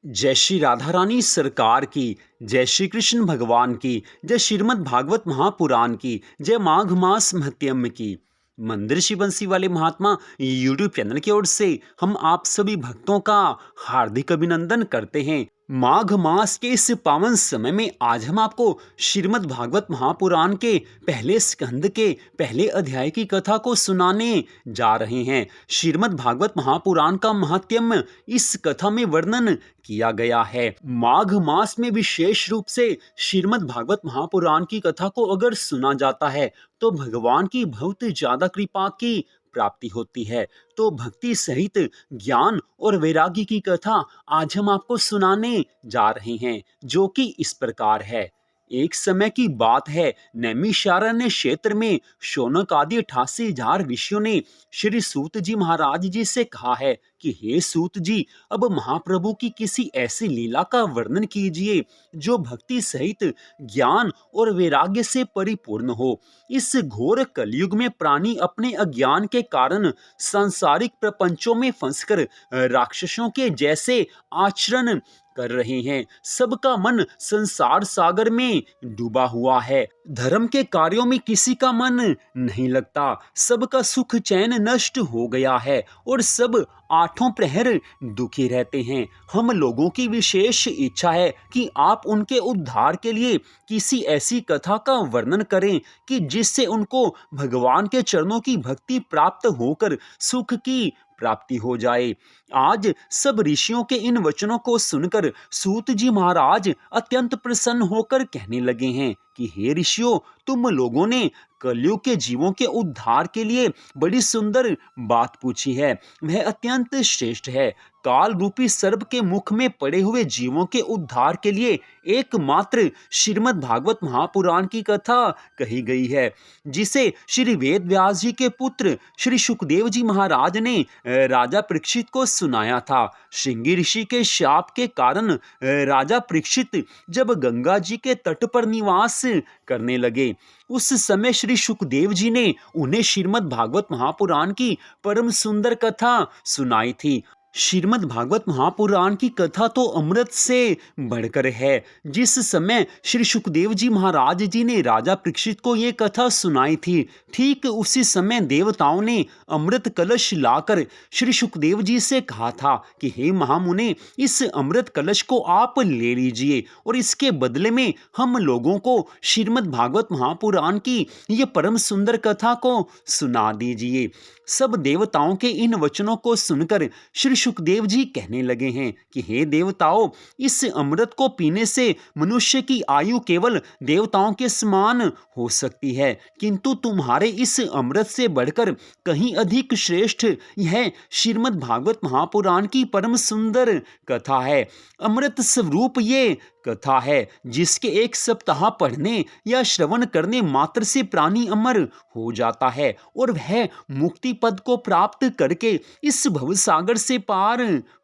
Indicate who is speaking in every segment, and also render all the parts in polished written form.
Speaker 1: जय श्री राधा रानी सरकार की, जय श्री कृष्ण भगवान की, जय श्रीमद् भागवत महापुराण की, जय माघ मास महत्यम की। मंदिर शिव बंसी वाले महात्मा यूट्यूब चैनल की ओर से हम आप सभी भक्तों का हार्दिक अभिनंदन करते हैं। माघ मास के इस पावन समय में आज हम आपको श्रीमद् भागवत महापुराण के पहले स्कंद के पहले अध्याय की कथा को सुनाने जा रहे हैं। श्रीमद् भागवत महापुराण का महात्म्य इस कथा में वर्णन किया गया है। माघ मास में विशेष रूप से श्रीमद् भागवत महापुराण की कथा को अगर सुना जाता है तो भगवान की बहुत ज्यादा कृपा की प्राप्ति होती है। तो भक्ति सहित ज्ञान और वैराग्य की कथा आज हम आपको सुनाने जा रहे हैं, जो कि इस प्रकार है। एक समय की बात है, नैमिषारण्य क्षेत्र में शौनक आदि 88,000 ऋषियों ने श्री सूत जी महाराज जी से कहा है कि हे सूत जी, अब महाप्रभु की किसी ऐसी लीला का वर्णन कीजिए जो भक्ति सहित ज्ञान और वैराग्य से परिपूर्ण हो। इस घोर कलयुग में प्राणी अपने अज्ञान के कारण सांसारिक प्रपंचों में फंसकर राक्षसों के जैसे आचरण कर रहे हैं। सबका मन संसार सागर में डूबा हुआ है। धर्म के कार्यों में किसी का मन नहीं लगता। सबका सुख चैन नष्ट हो गया है और सब आठों प्रहर दुखी रहते हैं। हम लोगों की विशेष इच्छा है कि आप उनके उद्धार के लिए किसी ऐसी कथा का वर्णन करें कि जिससे उनको भगवान के चरणों की भक्ति प्राप्त होकर सुख की प्राप्ति हो जाए। आज सब ऋषियों के इन वचनों को सुनकर सूत जी महाराज अत्यंत प्रसन्न होकर कहने लगे हैं कि हे ऋषियों, तुम लोगों ने कलयुग के जीवों के उद्धार के लिए बड़ी सुंदर बात पूछी है। वह अत्यंत श्रेष्ठ है। काल रूपी सर्प के मुख में पड़े हुए जीवों के उद्धार के लिए एकमात्र श्रीमद् भागवत महापुराण की कथा कही गई है, जिसे श्री वेद व्यास जी के पुत्र श्री सुखदेव जी महाराज ने राजा परीक्षित को सुनाया था। श्रृंगी ऋषि के शाप के कारण राजा परीक्षित जब गंगा जी के तट पर निवास करने लगे, उस समय श्री सुखदेव जी ने उन्हें श्रीमद् भागवत महापुराण की परम सुंदर कथा सुनाई थी। श्रीमद् भागवत महापुराण की कथा तो अमृत से बढ़कर है। जिस समय श्री सुखदेव जी महाराज जी ने राजा परीक्षित को ये कथा सुनाई थी, ठीक उसी समय देवताओं ने अमृत कलश लाकर श्री सुखदेव जी से कहा था कि हे महामुने, इस अमृत कलश को आप ले लीजिए और इसके बदले में हम लोगों को श्रीमद् भागवत महापुराण की ये परम सुंदर कथा को सुना दीजिए। सब देवताओं के इन वचनों को सुनकर श्री सुखदेव जी कहने लगे हैं कि हे देवताओं, इस अमृत को पीने से मनुष्य की आयु केवल देवताओं के समान हो सकती है, किंतु तुम्हारे इस अमृत से बढ़कर कहीं अधिक श्रेष्ठ यह श्रीमद् भागवत महापुराण की परम सुंदर कथा है। अमृत स्वरूप ये कथा है, जिसके एक सप्ताह पढ़ने या श्रवण करने मात्र से प्राणी अमर हो जाता है और वह मुक्ति पद को प्राप्त करके इस भवसागर से पार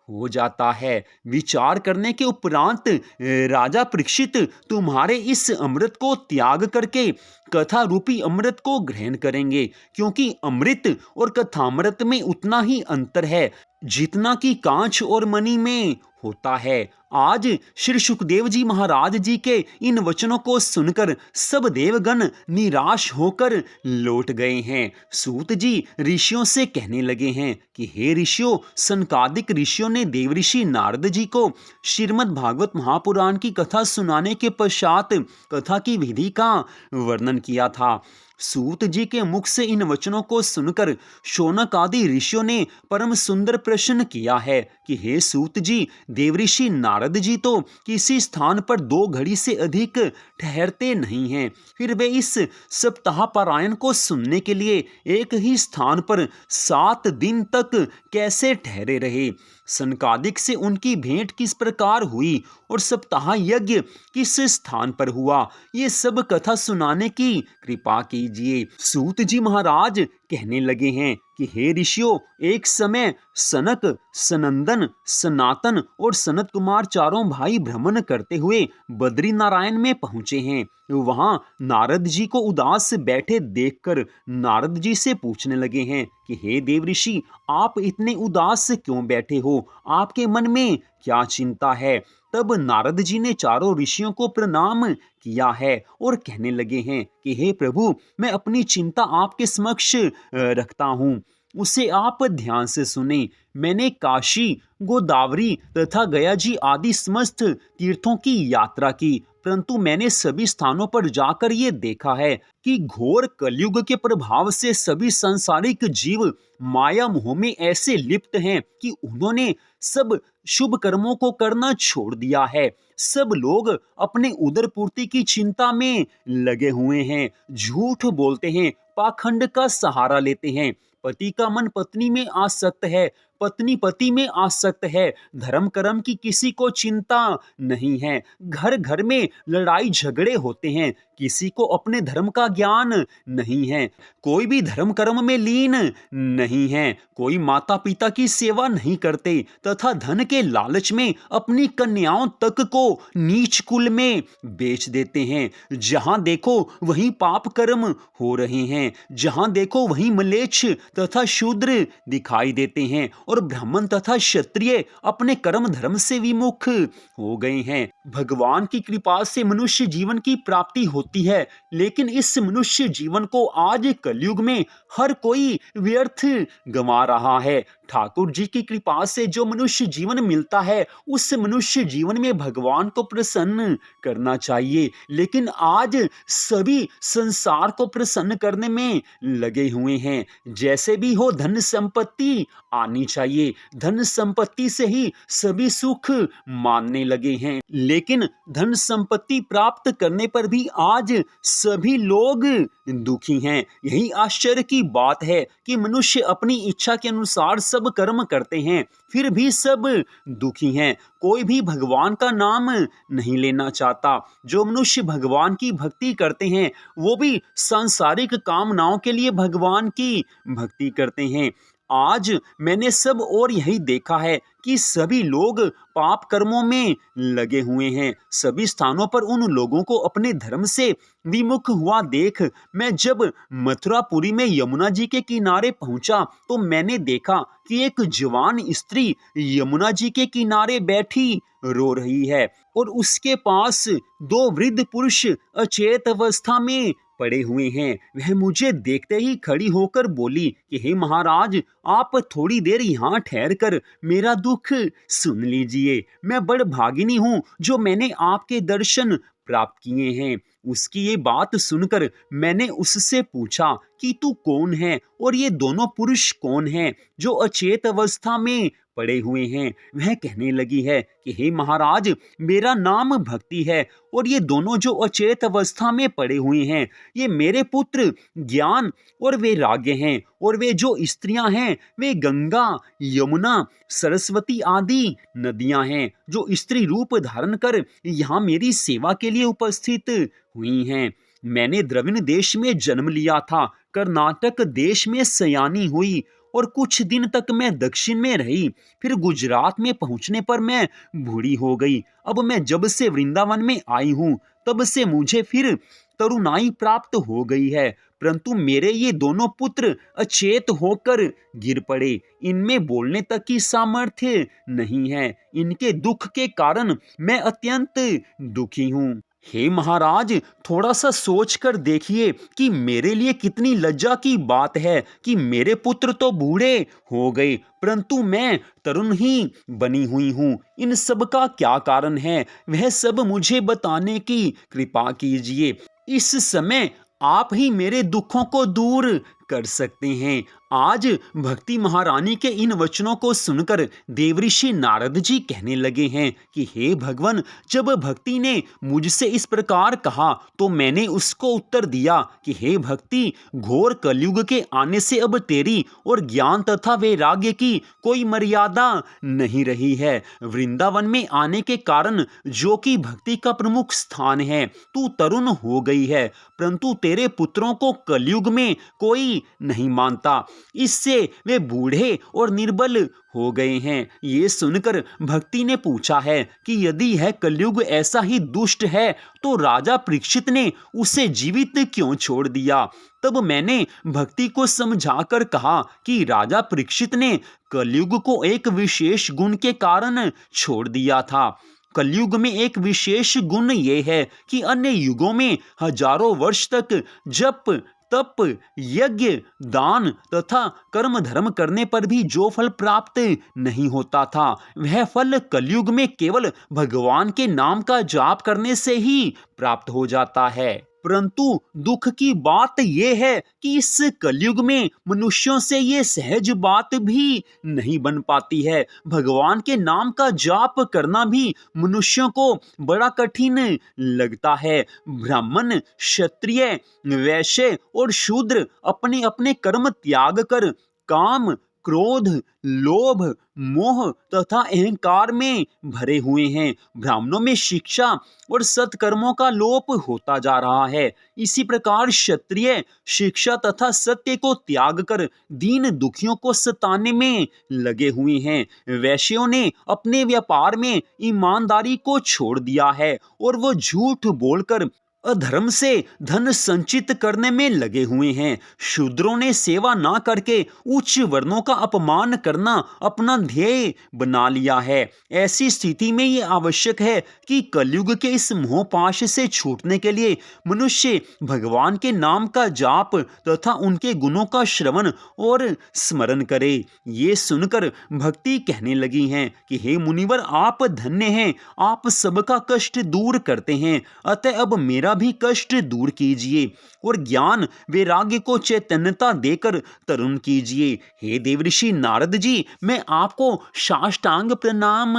Speaker 1: हो जाता है। विचार करने के उपरांत राजा परीक्षित तुम्हारे इस अमृत को त्याग करके कथा रूपी अमृत को ग्रहण करेंगे, क्योंकि अमृत और कथामृत में उतना ही अंतर है जितना कि कांच और मणि में होता है। आज श्री सुखदेव जी महाराज जी के इन वचनों को सुनकर सब देवगण निराश होकर लौट गए हैं। सूत जी ऋषियों से कहने लगे हैं कि हे ऋषियों, सनकादिक ऋषियों ने देवऋषि नारद जी को श्रीमद् भागवत महापुराण की कथा सुनाने के पश्चात कथा की विधि का वर्णन किया था। सूत जी के मुख से इन वचनों को सुनकर शौनक आदि ऋषियों ने परम सुंदर प्रश्न किया है कि हे सूत जी, देवऋषि नारद जी तो किसी स्थान पर 2 घड़ी से अधिक ठहरते नहीं हैं, फिर वे इस सप्ताह पारायण को सुनने के लिए एक ही स्थान पर 7 दिन तक कैसे ठहरे रहे? सनकादिक से उनकी भेंट किस प्रकार हुई और सप्ताह यज्ञ किस स्थान पर हुआ, ये सब कथा सुनाने की कृपा कीजिए। सूत जी महाराज कहने लगे हैं कि हे ऋषियों, एक समय सनक, सनंदन, सनातन और सनत कुमार चारों भाई भ्रमण करते हुए बद्री नारायण में पहुंचे हैं। वहां नारद जी को उदास बैठे देखकर नारद जी से पूछने लगे हैं कि हे देव ऋषि, आप इतने उदास क्यों बैठे हो? आपके मन में क्या चिंता है? तब नारद जी ने चारों ऋषियों को प्रणाम किया है और कहने लगे हैं कि हे प्रभु, मैं अपनी चिंता आपके समक्ष रखता हूँ, उसे आप ध्यान से सुने। मैंने काशी, गोदावरी तथा गया जी आदि समस्त तीर्थों की यात्रा की, परंतु मैंने सभी स्थानों पर जाकर ये देखा है कि घोर कलयुग के प्रभाव से सभी सांसारिक जीव माया मोह में ऐसे लिप्त हैं कि उन्होंने सब शुभ कर्मों को करना छोड़ दिया है। सब लोग अपने उदर पूर्ति की चिंता में लगे हुए हैं, झूठ बोलते हैं, पाखंड का सहारा लेते हैं। पति का मन पत्नी में आसक्त है, पत्नी पति में आसक्त है। धर्म कर्म की किसी को चिंता नहीं है। घर घर में लड़ाई झगड़े होते हैं, किसी को अपने धर्म का ज्ञान नहीं है। कोई भी धर्म कर्म में लीन नहीं है। कोई माता पिता की सेवा नहीं करते तथा धन के लालच में अपनी कन्याओं तक को नीच कुल में बेच देते हैं। जहां देखो वहीं पाप कर्म हो रहे हैं, जहां देखो वहीं म्लेच्छ तथा शूद्र दिखाई देते हैं और ब्राह्मण तथा क्षत्रिय अपने कर्म धर्म से विमुख हो गए हैं। भगवान की कृपा से मनुष्य जीवन की प्राप्ति होती है, लेकिन इस मनुष्य जीवन को आज कलयुग में हर कोई व्यर्थ गंवा रहा है। ठाकुर जी की कृपा से जो मनुष्य जीवन मिलता है, उस मनुष्य जीवन में भगवान को प्रसन्न करना चाहिए, लेकिन आज सभी संसार को प्रसन्न करने में लगे हुए हैं। जैसे भी हो धन संपत्ति आनी चाहिए, धन संपत्ति से ही सभी सुख मानने लगे हैं, लेकिन धन संपत्ति प्राप्त करने पर भी आज सभी लोग दुखी हैं। यही आश्चर्य की बात है कि मनुष्य अपनी इच्छा के अनुसार सब कर्म करते हैं, फिर भी सब दुखी हैं। कोई भी भगवान का नाम नहीं लेना चाहता। जो मनुष्य भगवान की भक्ति करते हैं, वो भी सांसारिक कामनाओं के लिए भगवान की भक्ति करते हैं। आज मैंने सब और यही देखा है कि सभी लोग पाप कर्मों में लगे हुए हैं। सभी स्थानों पर उन लोगों को अपने धर्म से विमुख हुआ देख मैं जब मथुरापुरी में यमुना जी के किनारे पहुंचा, तो मैंने देखा कि एक जवान स्त्री यमुना जी के किनारे बैठी रो रही है और उसके पास दो वृद्ध पुरुष अचेत अवस्था में पड़े हुए हैं। वह मुझे देखते ही खड़ी होकर बोली कि हे महाराज, आप थोड़ी देर यहाँ ठहर कर मेरा दुख सुन लीजिए। मैं बड़ भागिनी हूँ जो मैंने आपके दर्शन प्राप्त किए हैं। उसकी ये बात सुनकर मैंने उससे पूछा कि तू कौन है और ये दोनों पुरुष कौन हैं जो अचेत अवस्था में पड़े हुए हैं। वह कहने लगी है कि हे महाराज, मेरा नाम भक्ति है और ये दोनों जो अचेत अवस्था में पड़े हुए हैं, ये मेरे पुत्र ज्ञान और वैराग्य हैं, और वे जो स्त्रियां हैं वे गंगा, यमुना, सरस्वती आदि नदियां हैं जो स्त्री रूप धारण कर यहाँ मेरी सेवा के लिए उपस्थित हुई हैं। मैंने द्रविड़ देश में जन्म लिया था, कर्नाटक देश में सयानी हुई और कुछ दिन तक मैं दक्षिण में रही। फिर गुजरात में पहुंचने पर मैं बूढ़ी हो गई। अब मैं जब से वृंदावन में आई हूँ, तब से मुझे फिर तरुणाई प्राप्त हो गई है, परंतु मेरे ये दोनों पुत्र अचेत होकर गिर पड़े। इनमें बोलने तक की सामर्थ्य नहीं है। इनके दुख के कारण मैं अत्यंत दुखी हूँ। हे महाराज, थोड़ा सा सोच कर देखिए कि मेरे लिए कितनी लज्जा की बात है कि मेरे पुत्र तो बूढ़े हो गए, परंतु मैं तरुण ही बनी हुई हूँ। इन सब का क्या कारण है, वह सब मुझे बताने की कृपा कीजिए। इस समय आप ही मेरे दुखों को दूर कर सकते हैं। आज भक्ति महारानी के इन वचनों को सुनकर देवऋषि नारद जी कहने लगे हैं कि हे भगवान, जब भक्ति ने मुझसे इस प्रकार कहा तो मैंने उसको उत्तर दिया कि हे भक्ति, घोर कलयुग के आने से अब तेरी और ज्ञान तथा वैराग्य की कोई मर्यादा नहीं रही है। वृंदावन में आने के कारण, जो कि भक्ति का प्रमुख स्थान है, तू तरुण हो गई है, परंतु तेरे पुत्रों को कलयुग में कोई भी नहीं मानता। इससे वे बूढ़े और निर्बल हो गए हैं। ये सुनकर भक्ति ने पूछा है कि यदि यह कलयुग ऐसा ही दुष्ट है तो राजा परीक्षित ने उसे जीवित क्यों छोड़ दिया। तब मैंने भक्ति को समझाकर कहा कि राजा परीक्षित ने कलयुग को एक विशेष गुण के कारण छोड़ दिया था। कलयुग में एक विशेष गुण ये है कि अन्य युगों में हजारों वर्ष तक जप तप यज्ञ दान तथा कर्म धर्म करने पर भी जो फल प्राप्त नहीं होता था, वह फल कलयुग में केवल भगवान के नाम का जाप करने से ही प्राप्त हो जाता है। परंतु दुख की बात यह है कि इस कलयुग में मनुष्यों से ये सहज बात भी नहीं बन पाती है। भगवान के नाम का जाप करना भी मनुष्यों को बड़ा कठिन लगता है। ब्राह्मण क्षत्रिय वैश्य और शूद्र अपने अपने कर्म त्याग कर काम क्रोध लोभ मोह तथा अहंकार में भरे हुए हैं। ब्राह्मणों में शिक्षा और सत्कर्मों का लोप होता जा रहा है। इसी प्रकार क्षत्रिय शिक्षा तथा सत्य को त्याग कर दीन दुखियों को सताने में लगे हुए हैं। वैश्यों ने अपने व्यापार में ईमानदारी को छोड़ दिया है और वो झूठ बोलकर अधर्म से धन संचित करने में लगे हुए हैं। शूद्रों ने सेवा ना करके उच्च वर्णों का अपमान करना अपना ध्येय बना लिया है। ऐसी स्थिति में ये आवश्यक है कि कलयुग के इस मोहपाश से छूटने के लिए मनुष्य भगवान के नाम का जाप तथा उनके गुणों का श्रवण और स्मरण करे। ये सुनकर भक्ति कहने लगी हैं कि हे मुनिवर, आप धन्य हैं, आप सबका कष्ट दूर करते हैं, अतः अब मेरा भी कष्ट दूर कीजिए और ज्ञान वैराग्य को चैतन्यता देकर तरुण कीजिए। हे देवऋषि नारद जी, मैं आपको साष्टांग प्रणाम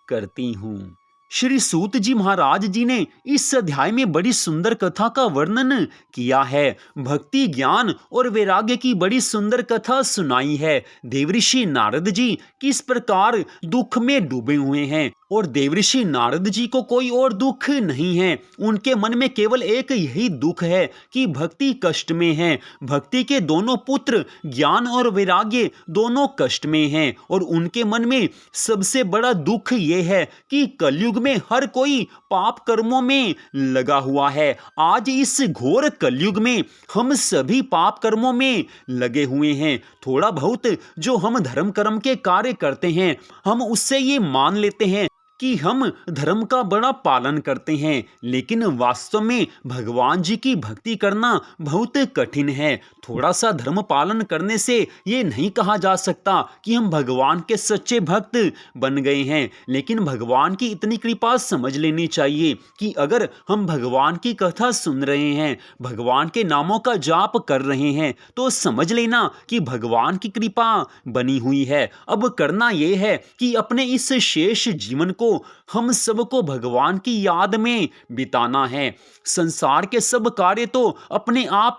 Speaker 1: करती हूँ। श्री सूत जी महाराज जी ने इस अध्याय में बड़ी सुंदर कथा का वर्णन किया है। भक्ति ज्ञान और वैराग्य की बड़ी सुंदर कथा सुनाई है। देवऋषि नारद जी किस प्रकार दुख में डूबे हुए हैं और देवऋषि नारद जी को कोई और दुख नहीं है। उनके मन में केवल एक यही दुख है कि भक्ति कष्ट में है। भक्ति के दोनों पुत्र ज्ञान और वैराग्य दोनों कष्ट में हैं और उनके मन में सबसे बड़ा दुख ये है कि कलयुग में हर कोई पाप कर्मों में लगा हुआ है। आज इस घोर कलयुग में हम सभी पाप कर्मों में लगे हुए हैं। थोड़ा बहुत जो हम धर्म कर्म के कार्य करते हैं, हम उससे ये मान लेते हैं कि हम धर्म का बड़ा पालन करते हैं, लेकिन वास्तव में भगवान जी की भक्ति करना बहुत कठिन है। थोड़ा सा धर्म पालन करने से ये नहीं कहा जा सकता कि हम भगवान के सच्चे भक्त बन गए हैं, लेकिन भगवान की इतनी कृपा समझ लेनी चाहिए कि अगर हम भगवान की कथा सुन रहे हैं, भगवान के नामों का जाप कर रहे हैं, तो समझ लेना कि भगवान की कृपा बनी हुई है। अब करना यह है कि अपने इस शेष जीवन को हम सबको भगवान की याद में बिताना है। संसार के सब कार्य तो अपने आप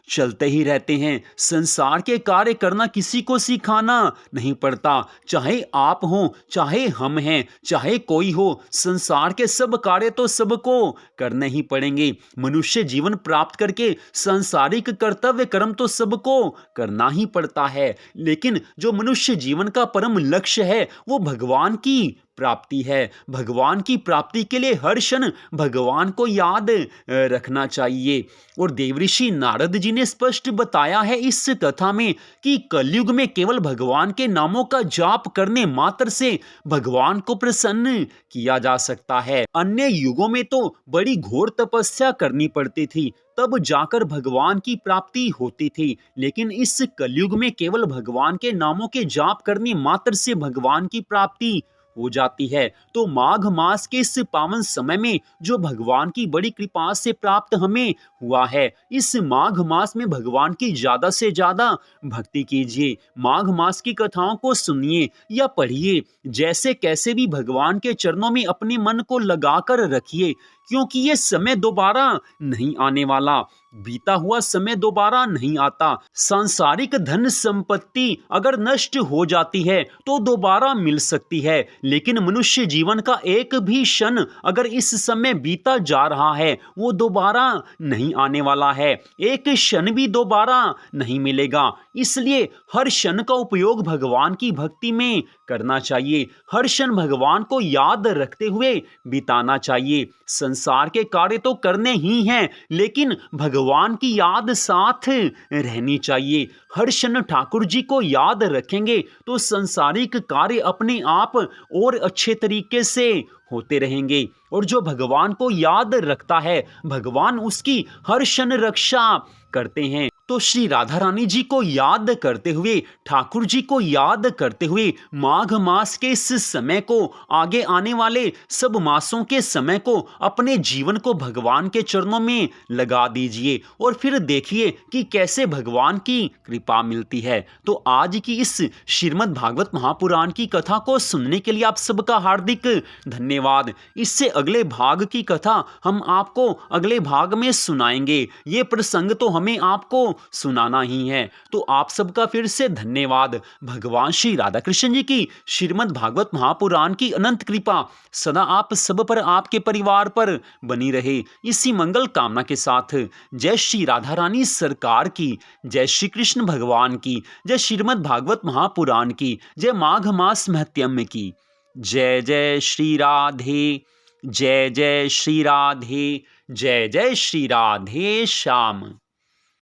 Speaker 1: चलते ही रहते हैं। संसार के कार्य करना किसी को सिखाना नहीं पड़ता, चाहे आप हो चाहे हम हैं चाहे कोई हो, संसार के सब कार्य तो सबको करने ही पड़ेंगे। मनुष्य जीवन प्राप्त करके सांसारिक कर्तव्य कर्म तो सबको करना ही पड़ता है, लेकिन जो मनुष्य जीवन का परम लक्ष्य है वो भगवान की प्राप्ति है। भगवान की प्राप्ति के लिए हर क्षण भगवान को याद रखना चाहिए। और देवऋषि नारद जी ने स्पष्ट बताया है इस कथा में कि कलयुग में केवल भगवान के नामों का जाप करने मात्र से भगवान को प्रसन्न किया जा सकता है। अन्य युगों में तो बड़ी घोर तपस्या करनी पड़ती थी, तब जाकर भगवान की प्राप्ति होती थी, लेकिन इस कलयुग में केवल भगवान के नामों के जाप करने मात्र से भगवान की प्राप्ति हो जाती है। तो माघ मास के इस पावन समय में जो भगवान की बड़ी कृपा से प्राप्त हमें हुआ है, इस माघ मास में भगवान की ज्यादा से ज्यादा भक्ति कीजिए। माघ मास की कथाओं को सुनिए या पढ़िए, जैसे कैसे भी भगवान के चरणों में अपने मन को लगाकर रखिए। क्योंकि ये समय दोबारा नहीं आने वाला। बीता हुआ समय दोबारा नहीं आता। सांसारिक धन संपत्ति अगर नष्ट हो जाती है तो दोबारा मिल सकती है, लेकिन मनुष्य जीवन का एक भी क्षण अगर इस समय बीता जा रहा है वो दोबारा नहीं आने वाला है। एक क्षण भी दोबारा नहीं मिलेगा। इसलिए हर क्षण का उपयोग भगवान की भक्ति में करना चाहिए। हर क्षण भगवान को याद रखते हुए बिताना चाहिए। संसार के कार्य तो करने ही हैं, लेकिन भगवान की याद साथ रहनी चाहिए। हर क्षण ठाकुर जी को याद रखेंगे तो संसारिक कार्य अपने आप और अच्छे तरीके से होते रहेंगे। और जो भगवान को याद रखता है, भगवान उसकी हर क्षण रक्षा करते हैं। तो श्री राधा रानी जी को याद करते हुए, ठाकुर जी को याद करते हुए माघ मास के इस समय को, आगे आने वाले सब मासों के समय को, अपने जीवन को भगवान के चरणों में लगा दीजिए और फिर देखिए कि कैसे भगवान की कृपा मिलती है। तो आज की इस श्रीमद् भागवत महापुराण की कथा को सुनने के लिए आप सबका हार्दिक धन्यवाद। इससे अगले भाग की कथा हम आपको अगले भाग में सुनाएंगे। ये प्रसंग तो हमें आपको सुनाना ही है। तो आप सबका फिर से धन्यवाद। भगवान श्री राधा कृष्ण जी की श्रीमद् भागवत महापुराण की अनंत कृपा सदा आप सब पर, आपके परिवार पर बनी रहे, इसी मंगल कामना के साथ जय श्री राधा रानी सरकार की, जय श्री कृष्ण भगवान की, जय श्रीमद् भागवत महापुराण की, जय माघ मास महत्यम की। जय जय श्री राधे, जय जय श्री राधे, जय जय श्री राधे श्याम।